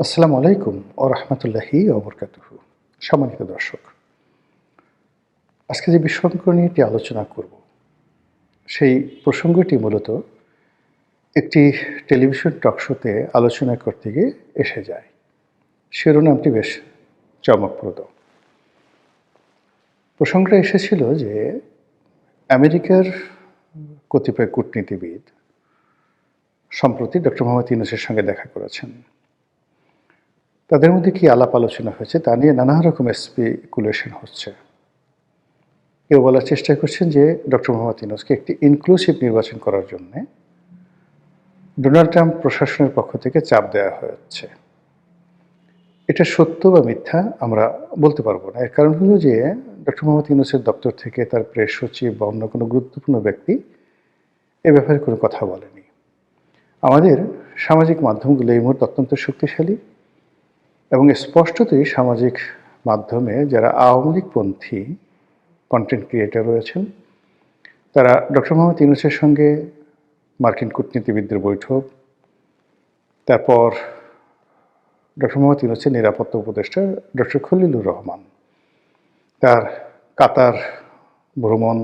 আসসালামু আলাইকুম ওয়া রাহমাতুল্লাহি ওয়া বারাকাতুহু। সম্মানিত দর্শক, আজকে যে বিষয়টি নিয়ে আলোচনা করব, সেই প্রসঙ্গটি মূলত একটি টেলিভিশন টক শোতে আলোচনা করতে গিয়ে এসে যায়। শিরোনামটি বেশ চমকপ্রদ। প্রসঙ্গটা এসেছিল যে আমেরিকার কতিপয় কূটনীতিবিদ সম্প্রতি ডক্টর মোহাম্মদ ইউনূসের সঙ্গে দেখা করেছেন। তাদের মধ্যে কি আলাপ আলোচনা হয়েছে তা নিয়ে নানা রকম স্পেকুলেশন হচ্ছে। কেউ বলার চেষ্টা করছেন যে ডক্টর মোহাম্মদ ইউনূসকে একটি ইনক্লুসিভ নির্বাচন করার জন্যে ডোনাল্ড ট্রাম্প প্রশাসনের পক্ষ থেকে চাপ দেওয়া হচ্ছে। এটা সত্য বা মিথ্যা আমরা বলতে পারবো না। এর কারণ হলো যে ডক্টর মোহাম্মদ ইউনূসের দপ্তর থেকে তার প্রেস সচিব বা অন্য কোনো গুরুত্বপূর্ণ ব্যক্তি এ ব্যাপারে কোনো কথা বলেনি। আমাদের সামাজিক মাধ্যমগুলো এই মুহূর্তে অত্যন্ত শক্তিশালী এবং স্পষ্টতই সামাজিক মাধ্যমে যারা আওয়ামী লীগপন্থী কন্টেন্ট ক্রিয়েটর রয়েছেন, তারা ডক্টর মোহাম্মদ ইউনূসের সঙ্গে মার্কিন কূটনীতিবিদদের বৈঠক, তারপর ডক্টর মোহাম্মদ ইউনূসের নিরাপত্তা উপদেষ্টা ডক্টর খলিলুর রহমান, তার কাতার ভ্রমণ,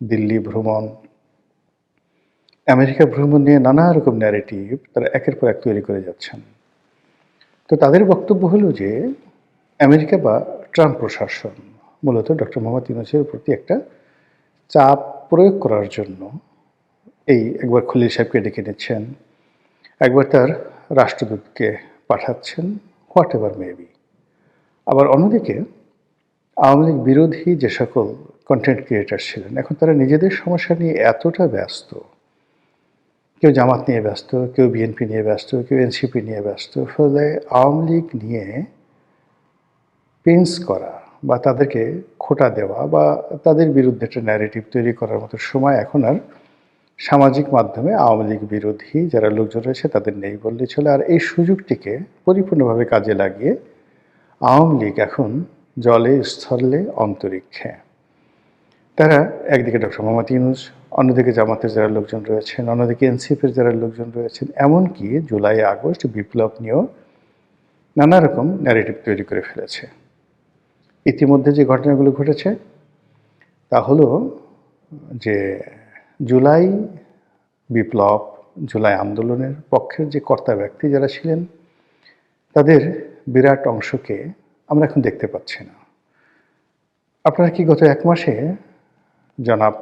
দিল্লি ভ্রমণ, আমেরিকা ভ্রমণ নিয়ে নানা রকম ন্যারেটিভ তারা একের পর এক তৈরি করে যাচ্ছেন। তো তাদের বক্তব্য হলো যে আমেরিকা বা ট্রাম্প প্রশাসন মূলত ডক্টর মোহাম্মদ ইউনূসের প্রতি একটা চাপ প্রয়োগ করার জন্য এই একবার খলিল সাহেবকে ডেকে নিচ্ছেন, একবার তার রাষ্ট্রদূতকে পাঠাচ্ছেন, হোয়াট এভার মেবি। আবার অন্যদিকে আওয়ামী লীগ বিরোধী যে সকল কন্টেন্ট ক্রিয়েটার ছিলেন, এখন তারা নিজেদের সমস্যা নিয়ে এতটা ব্যস্ত, কেউ জামাত নিয়ে ব্যস্ত, কেউ বিএনপি নিয়ে ব্যস্ত, কেউ এনসিপি নিয়ে ব্যস্ত, ফলে আওয়ামী লীগ নিয়ে পেন্স করা বা তাদেরকে খোঁটা দেওয়া বা তাদের বিরুদ্ধে একটা ন্যারেটিভ তৈরি করার মতো সময় এখন আর সামাজিক মাধ্যমে আওয়ামী লীগ বিরোধী যারা লোকজন রয়েছে তাদের নেই বললেই চলে। আর এই সুযোগটিকে পরিপূর্ণভাবে কাজে লাগিয়ে আওয়ামী লীগ এখন জলে, স্থলে, অন্তরিক্ষে। তারা একদিকে ডক্টর মোহাম্মদ ইউনূস, অন্যদিকে জামাতের যারা লোকজন রয়েছেন, অন্যদিকে এনসিপির যারা লোকজন রয়েছেন, এমনকি জুলাই আগস্ট বিপ্লব নিয়েও নানা রকম ন্যারেটিভ তৈরি করে ফেলেছে। ইতিমধ্যে যে ঘটনাগুলো ঘটেছে তা হলো যে জুলাই বিপ্লব, জুলাই আন্দোলনের পক্ষের যে কর্তা ব্যক্তি যারা ছিলেন, তাদের বিরাট অংশকে আমরা এখন দেখতে পাচ্ছি না। আপনারা কি গত এক মাসে জনাব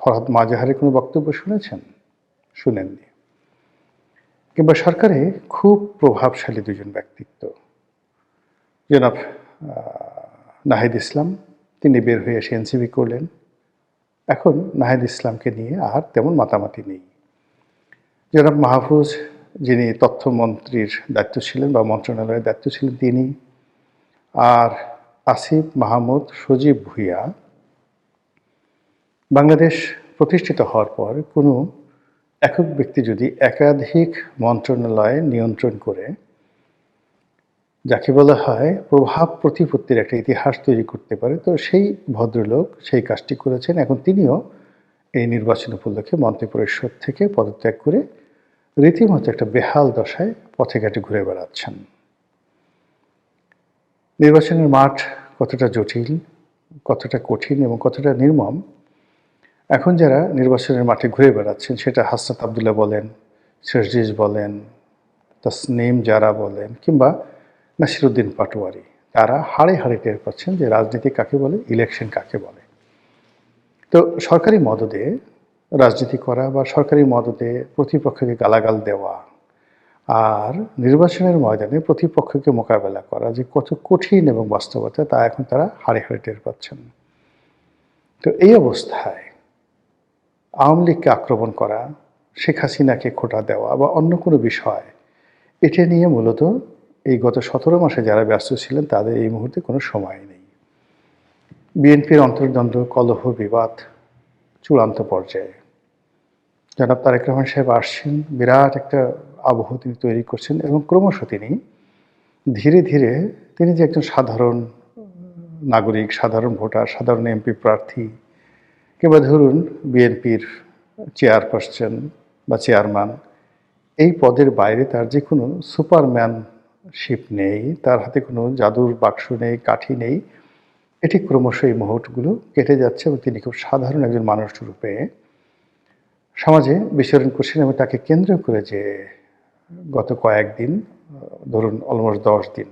ফরহাদ মাজাহারের কোনো বক্তব্য শুনেছেন? শুনেননি। কিংবা সরকারে খুব প্রভাবশালী দুজন ব্যক্তিত্ব, জনাব নাহিদ ইসলাম, তিনি বের হয়ে এসে এনসিপি করলেন। এখন নাহিদ ইসলামকে নিয়ে আর তেমন মাতামাতি নেই। জনাব মাহফুজ, যিনি তথ্যমন্ত্রীর দায়িত্ব ছিলেন বা মন্ত্রণালয়ের দায়িত্ব ছিলেন তিনি, আর আসিফ মাহমুদ সজীব ভুঁইয়া, বাংলাদেশ প্রতিষ্ঠিত হওয়ার পর কোনো একক ব্যক্তি যদি একাধিক মন্ত্রণালয় নিয়ন্ত্রণ করে, যাকে বলা হয় প্রভাব প্রতিপত্তির একটা ইতিহাস তৈরি করতে পারে, তো সেই ভদ্রলোক সেই কাজটি করেছেন। এখন তিনিও এই নির্বাচন উপলক্ষে মন্ত্রিপরিষদ থেকে পদত্যাগ করে রীতিমতো একটা বেহাল দশায় পথে ঘাটে ঘুরে বেড়াচ্ছেন। নির্বাচনের মাঠ কতটা জটিল, কতটা কঠিন এবং কতটা নির্মম, এখন যারা নির্বাচনের মাঠে ঘুরে বেড়াচ্ছেন, সেটা হাসনাত আবদুল্লাহ বলেন, শেরজিজ বলেন, তাসনিম জারা বলেন, কিংবা নাসিরুদ্দিন পাটোয়ারি, তারা হাড়ে হাড়ে টের পাচ্ছেন যে রাজনীতি কাকে বলে, ইলেকশন কাকে বলে। তো সরকারি মদদে রাজনীতি করা বা সরকারি মদদে প্রতিপক্ষকে গালাগাল দেওয়া আর নির্বাচনের ময়দানে প্রতিপক্ষকে মোকাবেলা করা যে কত কঠিন এবং বাস্তবতা, তা এখন তারা হাড়ে হাড়ে টের পাচ্ছেন। তো এই অবস্থায় আওয়ামী লীগকে আক্রমণ করা, শেখ হাসিনাকে খোঁটা দেওয়া বা অন্য কোনো বিষয়, এটা নিয়ে মূলত এই গত 17 মাসে যারা ব্যস্ত ছিলেন তাদের এই মুহূর্তে কোনো সময় নেই। বিএনপির অন্তর্দ্বন্দ্ব, কলহ, বিবাদ চূড়ান্ত পর্যায়ে। জনাব তারেক রহমান সাহেব আসছেন, বিরাট একটা আবহ তিনি তৈরি করছেন এবং ক্রমশ তিনি ধীরে ধীরে তিনি যে একজন সাধারণ নাগরিক, সাধারণ ভোটার, সাধারণ এমপি প্রার্থী, কিংবা ধরুন বিএনপির চেয়ারপারসন বা চেয়ারম্যান, এই পদের বাইরে তার যে কোনো সুপারম্যান শিপ নেই, তার হাতে কোনো জাদুর বাক্স নেই, কাঠি নেই। এটি ক্রমশ এই মুহূর্তগুলো কেটে যাচ্ছে এবং তিনি খুব সাধারণ একজন মানুষ রূপে সমাজে বিচরণ করছেন এবং তাকে কেন্দ্র করে যে গত কয়েকদিন, ধরুন অলমোস্ট 10 দিন,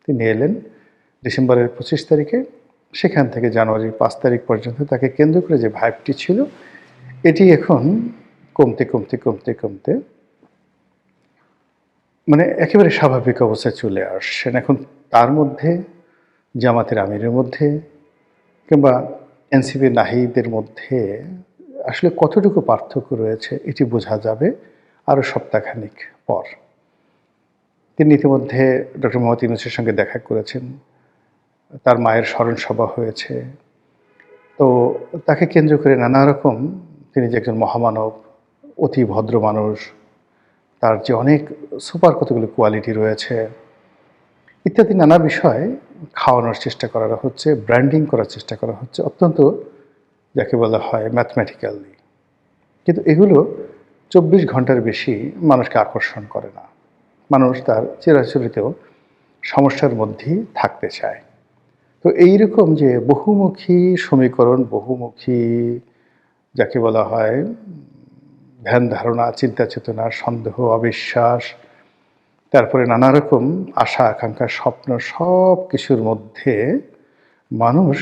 তিনি এলেন ডিসেম্বরের 25 তারিখে। সেখান থেকে জানুয়ারির 5 তারিখ পর্যন্ত তাকে কেন্দ্র করে যে ভাইবটি ছিল, এটি এখন কমতে কমতে কমতে কমতে মানে একেবারে স্বাভাবিক অবস্থায় চলে আসছেন। এখন তার মধ্যে, জামাতের আমিরের মধ্যে কিংবা এনসিপির নাহিদের মধ্যে আসলে কতটুকু পার্থক্য রয়েছে এটি বোঝা যাবে আরও সপ্তাহখানিক পর। তিনি ইতিমধ্যে ডক্টর মোহাম্মদ ইউনূসের সঙ্গে দেখা করেছেন, তার মায়ের স্মরণ সভা হয়েছে। তো তাকে কেন্দ্র করে নানা রকম, তিনি যে একজন মহামানব, অতি ভদ্র মানুষ, তার যে অনেক সুপার কতগুলো কোয়ালিটি রয়েছে ইত্যাদি নানা বিষয় খাওয়ানোর চেষ্টা করা হচ্ছে, ব্র্যান্ডিং করার চেষ্টা করা হচ্ছে অত্যন্ত, যাকে বলা হয় ম্যাথমেটিক্যালি। কিন্তু এগুলো 24 ঘন্টার বেশি মানুষকে আকর্ষণ করে না। মানুষ তার চিরাচরিত সমস্যার মধ্যেই থাকতে চায়। তো এইরকম যে বহুমুখী সমীকরণ, বহুমুখী যাকে বলা হয় ধ্যান ধারণা, চিন্তা চেতনা, সন্দেহ, অবিশ্বাস, তারপরে নানা রকম আশা আকাঙ্ক্ষা, স্বপ্ন, সব কিছুর মধ্যে মানুষ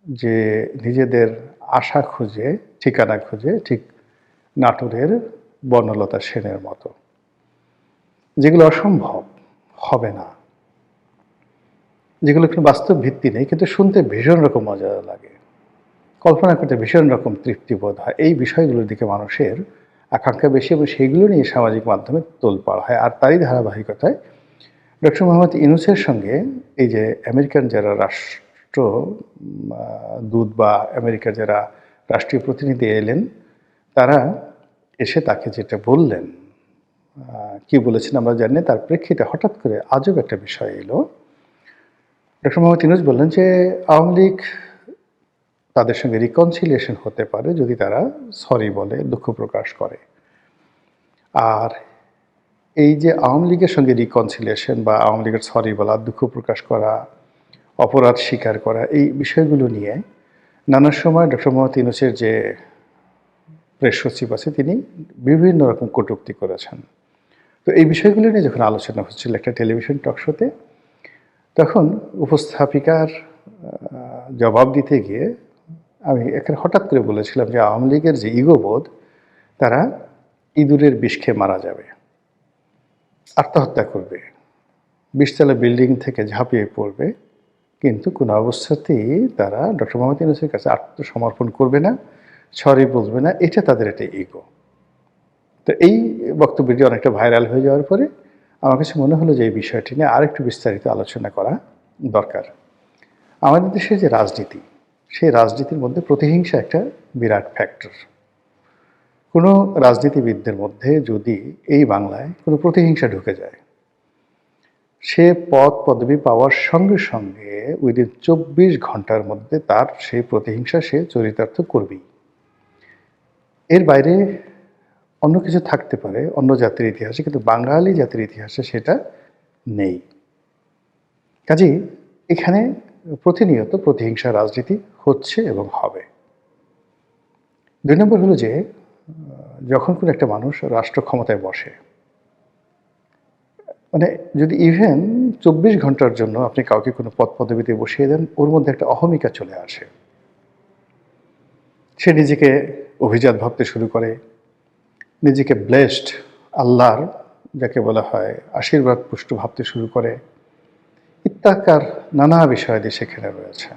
যে নিজেদের আশা খুঁজে, ঠিকানা খুঁজে, ঠিক নাটোরের বনলতা সেনের মতো, যেগুলো অসম্ভব, হবে না, যেগুলো কোনো বাস্তব ভিত্তি নেই, কিন্তু শুনতে ভীষণ রকম মজা লাগে, কল্পনা করতে ভীষণ রকম তৃপ্তিবোধ হয়। এই বিষয়গুলোর দিকে মানুষের আকাঙ্ক্ষা বেশি এবং সেইগুলো নিয়ে সামাজিক মাধ্যমে তোলপাড় হয়। আর তারই ধারাবাহিকতায় ডক্টর মোহাম্মদ ইউনূসের সঙ্গে এই যে আমেরিকান যারা দূত বা আমেরিকার যারা রাষ্ট্রীয় প্রতিনিধি এলেন, তারা এসে তাকে যেটা বললেন, কি বলেছেন আমরা জানি না, তার প্রেক্ষিতে হঠাৎ করে আজব একটা বিষয় এলো। ডক্টর মোহাম্মদ ইউনূস বললেন যে আওয়ামী লীগ তাদের সঙ্গে রিকনসিলিয়েশন হতে পারে যদি তারা সরি বলে, দুঃখ প্রকাশ করে। আর এই যে আওয়ামী লীগের সঙ্গে রিকনসিলিয়েশন বা আওয়ামী লীগের সরি বলা, দুঃখ প্রকাশ করা, অপরাধ স্বীকার করা, এই বিষয়গুলো নিয়ে নানা সময় ডক্টর মোহাম্মদ ইউনূসের যে প্রেস সচিব আছে তিনি বিভিন্ন রকম কটূক্তি করেছেন। তো এই বিষয়গুলো নিয়ে যখন আলোচনা হচ্ছিল একটা টেলিভিশন টক শোতে, তখন উপস্থাপিকার জবাব দিতে গিয়ে আমি এখানে হঠাৎ করে বলেছিলাম যে আওয়ামী লীগের যে ইগোবোধ, তারা ইঁদুরের বিষ খেয়ে মারা যাবে, আত্মহত্যা করবে, 20 তলা বিল্ডিং থেকে ঝাঁপিয়ে পড়বে, কিন্তু কোনো অবস্থাতেই তারা ডক্টর মোহাম্মদ ইউনূসের কাছে আত্মসমর্পণ করবে না, সরি বলবে না। এটা তাদের একটা ইগো। তো এই বক্তব্যটি অনেকটা ভাইরাল হয়ে যাওয়ার পরে আমার কাছে মনে হলো যে এই বিষয়টি নিয়ে আরেকটু বিস্তারিত আলোচনা করা দরকার। আমাদের দেশের যে রাজনীতি, সেই রাজনীতির মধ্যে প্রতিহিংসা একটা বিরাট ফ্যাক্টর। কোনো রাজনীতিবিদদের মধ্যে যদি এই বাংলায় কোনো প্রতিহিংসা ঢুকে যায়, সে পদ পদবি পাওয়ার সঙ্গে সঙ্গে উইদিন 24 ঘন্টার মধ্যে তার সেই প্রতিহিংসা সে চরিতার্থ করবেই। এর বাইরে অন্য কিছু থাকতে পারে অন্য জাতির ইতিহাসে, কিন্তু বাঙালি জাতির ইতিহাসে সেটা নেই। কাজেই এখানে প্রতিনিয়ত প্রতিহিংসা রাজনীতি হচ্ছে এবং হবে। 2 নম্বর হলো যে যখন কোনো একটা মানুষ রাষ্ট্র ক্ষমতায় বসে, মানে যদি ইভেন 24 ঘন্টার জন্য আপনি কাউকে কোনো পদ পদবিতে বসিয়ে দেন, ওর মধ্যে একটা অহমিকা চলে আসে। সে নিজেকে অভিজাত ভাবতে শুরু করে, নিজেকে ব্লেসড, আল্লাহর যাকে বলা হয় আশীর্বাদ পুষ্ট ভাবতে শুরু করে, ইত্যাকার নানা বিষয়াদি সেখানে রয়েছে।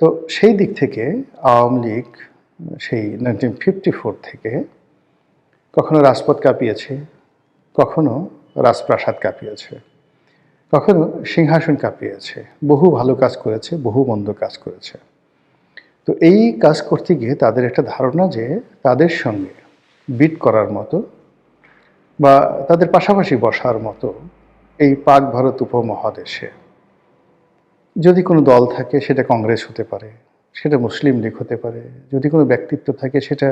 তো সেই দিক থেকে আওয়ামী লীগ সেই 1954 থেকে কখনো রাজপথ কাঁপিয়েছে, কখনো রাজপ্রাসাদ কাঁপিয়েছে, কখনো সিংহাসন কাঁপিয়েছে, বহু ভালো কাজ করেছে, বহু মন্দ কাজ করেছে। তো এই কাজ করতে গিয়ে তাদের একটা ধারণা যে তাদের সঙ্গে বিট করার মতো বা তাদের পাশাপাশি বসার মতো এই পাক ভারত উপমহাদেশে যদি কোনো দল থাকে, সেটা কংগ্রেস হতে পারে, সেটা মুসলিম লীগ হতে পারে, যদি কোনো ব্যক্তিত্ব থাকে সেটা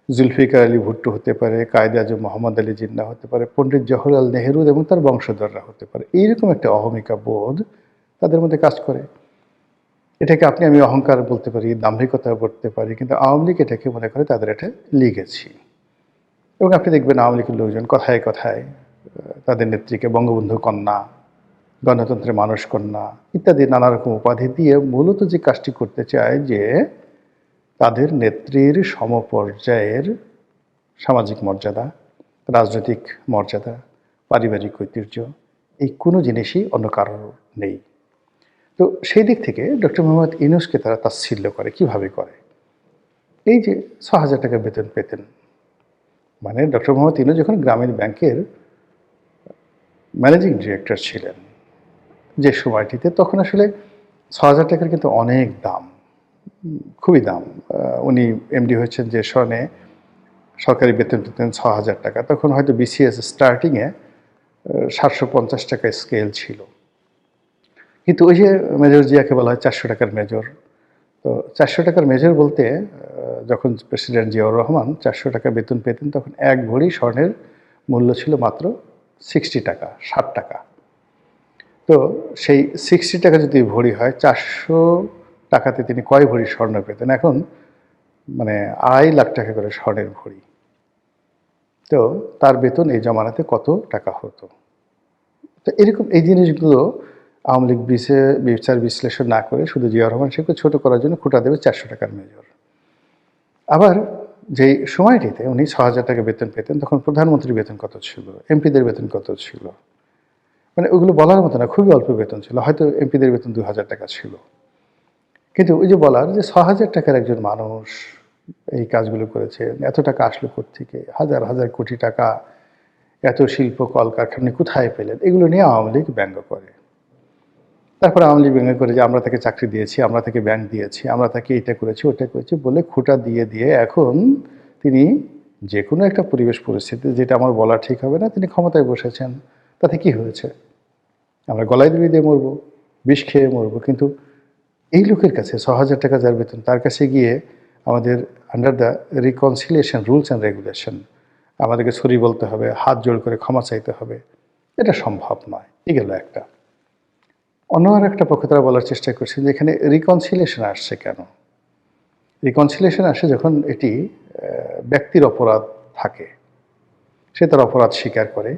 জুলফিকার আলী ভুট্টো হতে পারে, কায়েদ আজম মোহাম্মদ আলী জিন্নাহ হতে পারে, পণ্ডিত জওহরলাল নেহরু এবং তার বংশধররা হতে পারে। এইরকম একটা অহমিকা বোধ তাদের মধ্যে কাজ করে। এটাকে আমি অহংকার বলতে পারি, দাম্ভিকতা বলতে পারি, কিন্তু আওয়ামী লীগ এটাকে মনে করে তাদের একটা লিগেছি। এবং আপনি দেখবেন আওয়ামী লীগের লোকজন কথায় কথায় তাদের নেত্রীকে বঙ্গবন্ধু কন্যা, গণতন্ত্রের মানুষ কন্যা ইত্যাদি নানা রকম উপাধি দিয়ে মূলত যে কাজটি করতে চায় যে তাদের নেত্রীর সমপর্যায়ের সামাজিক মর্যাদা, রাজনৈতিক মর্যাদা, পারিবারিক ঐতিহ্য এই কোনো জিনিসই অন্য কারোর নেই। তো সেই দিক থেকে ডক্টর মোহাম্মদ ইউনূসকে তারা তাচ্ছিল্য করে। কিভাবে করে? এই যে ৬,০০০ টাকা বেতন পেতেন, মানে ডক্টর মোহাম্মদ ইউনূস যখন গ্রামীণ ব্যাংকের ম্যানেজিং ডিরেক্টর ছিলেন যে সময়টিতে, তখন আসলে ৬,০০০ টাকার কিন্তু অনেক দাম, খুবই দাম। উনি এমডি হয়েছেন যে সনে সরকারি বেতন পেতেন ৬,০০০ টাকা। তখন হয়তো বিসিএস স্টার্টিংয়ে ৭৫০ টাকা স্কেল ছিল। কিন্তু ওই যে মেজর জিয়াকে বলা হয় ৪০০ টাকার মেজর। তো ৪০০ টাকার মেজর বলতে যখন প্রেসিডেন্ট জিয়াউর রহমান ৪০০ টাকা বেতন পেতেন, তখন ১ ভরি স্বর্ণের মূল্য ছিল মাত্র ৬০ টাকা, ৬০ টাকা। তো সেই ৬০ টাকা যদি ভরি হয়, ৪০০ টাকাতে তিনি কয় ভরি স্বর্ণ পেতেন? এখন মানে ২.৫ লাখ টাকা করে স্বর্ণের ভরি। তো তার বেতন এই জমানাতে কত টাকা হতো? তো এরকম এই জিনিসগুলো আওয়ামী লীগ বিচার বিশ্লেষণ না করে শুধু জিয়াউর রহমান সাহেবকে ছোট করার জন্য খুঁটা দেবে ৪০০ টাকার মেজর। আবার যেই সময়টিতে উনি ৬,০০০ টাকা বেতন পেতেন, তখন প্রধানমন্ত্রীর বেতন কত ছিল, এমপিদের বেতন কত ছিল, মানে ওগুলো বলার মতো না, খুবই অল্প বেতন ছিল। হয়তো এমপিদের বেতন ২,০০০ টাকা ছিল। কিন্তু ওই যে বলার যে ৬,০০০ টাকার একজন মানুষ এই কাজগুলো করেছে, এত টাকা আসলো কোত্থেকে, হাজার হাজার কোটি টাকা, এত শিল্প কলকারখানা কোথায় পেলেন, এগুলো নিয়ে আওয়ামী লীগ ব্যঙ্গ করে। তারপরে আওয়ামী লীগ ব্যঙ্গ করে যে আমরা তাকে চাকরি দিয়েছি, আমরা তাকে ব্যাংক দিয়েছি, আমরা তাকে এটা করেছি ওটা করেছি বলে খোঁটা দিয়ে দিয়ে এখন তিনি যে কোনো একটা পরিবেশ পরিস্থিতি, যেটা আমার বলা ঠিক হবে না, তিনি ক্ষমতায় বসেছেন। তাতে কি হয়েছে? আমরা গলায় দড়ি দিয়ে মরবো, বিষ খেয়ে মরবো। কিন্তু এই লোকের কাছে ৬,০০০ টাকা যার বেতন, তার কাছে গিয়ে আমাদের under the reconciliation rules and regulation আমাদেরকে সরি বলতে হবে, হাত জোড় করে ক্ষমা চাইতে হবে, এটা সম্ভব নয়। এই গেল একটা। অন্য আর একটা পক্ষে তারা বলার চেষ্টা করছেন যে এখানে রিকনসিলিয়েশন আসছে কেন? রিকনসিলিয়েশন আসে যখন এটি ব্যক্তির অপরাধ থাকে, সে তার অপরাধ স্বীকার করে।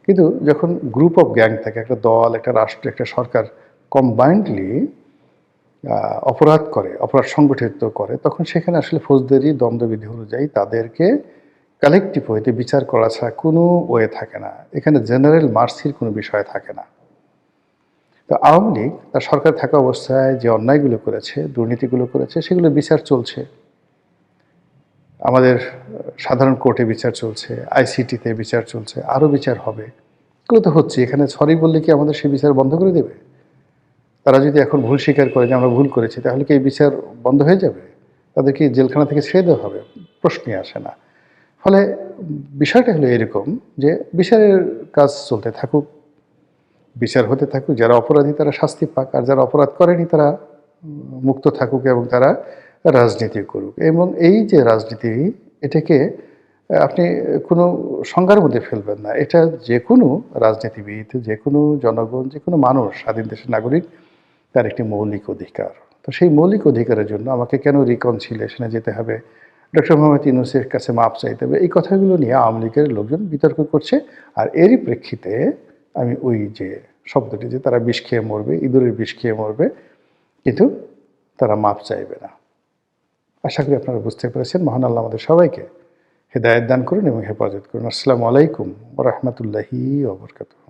কিন্তু যখন গ্রুপ অফ গ্যাং থাকে, একটা দল, একটা রাষ্ট্র, একটা সরকার কম্বাইন্ডলি অপরাধ করে, অপরাধ সংগঠিত করে, তখন সেখানে আসলে ফৌজদারি দণ্ডবিধি অনুযায়ী তাদেরকে কালেকটিভ ওয়েতে বিচার করা ছাড়া কোনো ওয়ে থাকে না। এখানে জেনারেল মার্সির কোনো বিষয় থাকে না। তো আওয়ামী লীগ তার সরকার থাকা অবস্থায় যে অন্যায়গুলো করেছে, দুর্নীতিগুলো করেছে, সেগুলো বিচার চলছে। আমাদের সাধারণ কোর্টে বিচার চলছে, আইসিটিতে বিচার চলছে, আরও বিচার হবে। এগুলো তো হচ্ছে। এখানে সরি বললে কি আমাদের সেই বিচার বন্ধ করে দেবে? তারা যদি এখন ভুল স্বীকার করে যে আমরা ভুল করেছি, তাহলে কি এই বিচার বন্ধ হয়ে যাবে? তাদেরকে জেলখানা থেকে ছেড়ে দেওয়া হবে? প্রশ্নই আসে না। ফলে বিষয়টা হলো এরকম যে বিচারের কাজ চলতে থাকুক, বিচার হতে থাকুক, যারা অপরাধী তারা শাস্তি পাক, আর যারা অপরাধ করেনি তারা মুক্ত থাকুক এবং তারা রাজনীতি করুক। এবং এই যে রাজনীতি, এটাকে আপনি কোনো সংজ্ঞার মধ্যে ফেলবেন না। এটা যে কোনো রাজনীতিবিদ, যে কোনো জনগণ, যে কোনো মানুষ, স্বাধীন দেশের নাগরিক, তার একটি মৌলিক অধিকার। তো সেই মৌলিক অধিকারের জন্য আমাকে কেন রিকনসিলিয়েশনে যেতে হবে, ডক্টর মোহাম্মদ ইউনূসের কাছে মাপ চাইতে হবে, এই কথাগুলো নিয়ে আওয়ামী লীগের লোকজন বিতর্ক করছে। আর এরই প্রেক্ষিতে আমি ওই যে শব্দটি, যে তারা বিষ খেয়ে মরবে, ইঁদুরের বিষ খেয়ে মরবে, কিন্তু তারা মাপ চাইবে না। আশা করি আপনারা বুঝতে পেরেছেন। মহান আল্লাহ আমাদের সবাইকে হেদায়েত দান করুন এবং হেফাজত করুন। আসসালামু আলাইকুম ওয়া রাহমাতুল্লাহি ওয়া বারাকাতুহু।